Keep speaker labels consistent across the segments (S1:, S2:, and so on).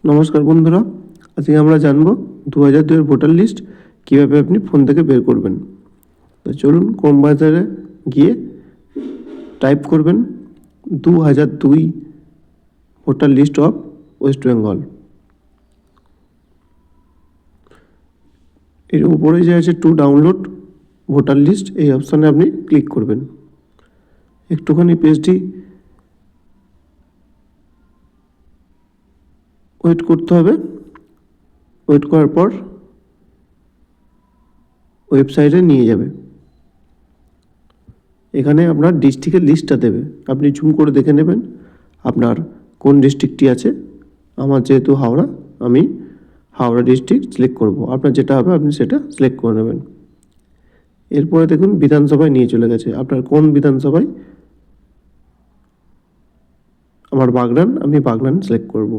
S1: নমস্কার বন্ধুরা, আজকে আমরা জানব 2002 এর ভোটার লিস্ট কীভাবে আপনি ফোন থেকে বের করবেন। তো চলুন ক্রোম ব্রাউজারে গিয়ে টাইপ করবেন 2002 voter list of West Bengal. এর উপরে যে আছে টু ডাউনলোড ভোটার লিস্ট, এই অপশানে আপনি ক্লিক করবেন। একটুখানি পেজটি ওয়েট করতে হবে। ওয়েট করার পর ওয়েবসাইটে নিয়ে যাবে। এখানে আপনার ডিস্ট্রিক্টের লিস্টটা দেবে, আপনি জুম করে দেখে নেবেন আপনার কোন ডিস্ট্রিক্টটি আছে। আমার যেহেতু হাওড়া, আমি হাওড়া ডিস্ট্রিক্ট সিলেক্ট করব। আপনার যেটা হবে আপনি সেটা সিলেক্ট করে নেবেন। এরপরে দেখুন বিধানসভায় নিয়ে চলে গেছে। আপনার কোন বিধানসভায়? আমার বাগনান, আমি বাগনান সিলেক্ট করব।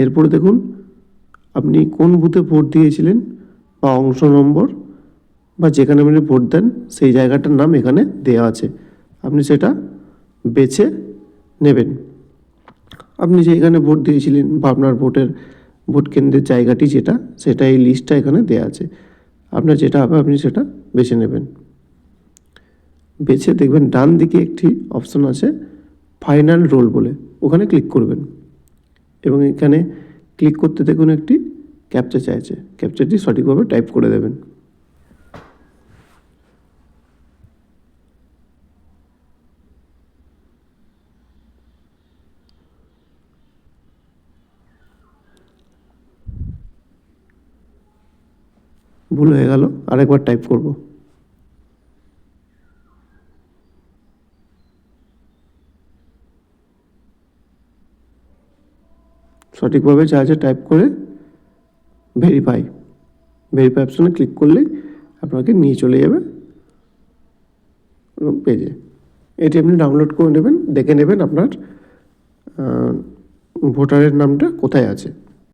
S1: এরপরে দেখুন আপনি কোন বুথে ভোট দিয়েছিলেন বা অংশ নম্বর বা যেখানে আপনি ভোট দেন সেই জায়গাটার নাম এখানে দেওয়া আছে, আপনি সেটা বেছে নেবেন। আপনি যেখানে ভোট দিয়েছিলেন বা আপনার ভোট কেন্দ্রের জায়গাটি যেটা, সেটা এই লিস্টটা এখানে দেওয়া আছে। আপনার যেটা হবে আপনি সেটা বেছে নেবেন। বেছে দেখবেন ডান দিকে একটি অপশন আছে ফাইনাল রোল বলে, ওখানে ক্লিক করবেন এবং এখানে ক্লিক করতে দেখুন একটি ক্যাপচা চাইছে, ক্যাপচাটি সঠিকভাবে টাইপ করে দেবেন। ভুল হয়ে গেল, আরেকবার টাইপ করব। সঠিকভাবে যা যা টাইপ করে ভেরিফাই অপশানে ক্লিক করলেই আপনাকে নিয়ে চলে যাবে পেজে। এটি আপনি ডাউনলোড করে নেবেন, দেখে নেবেন আপনার ভোটারের নামটা কোথায় আছে।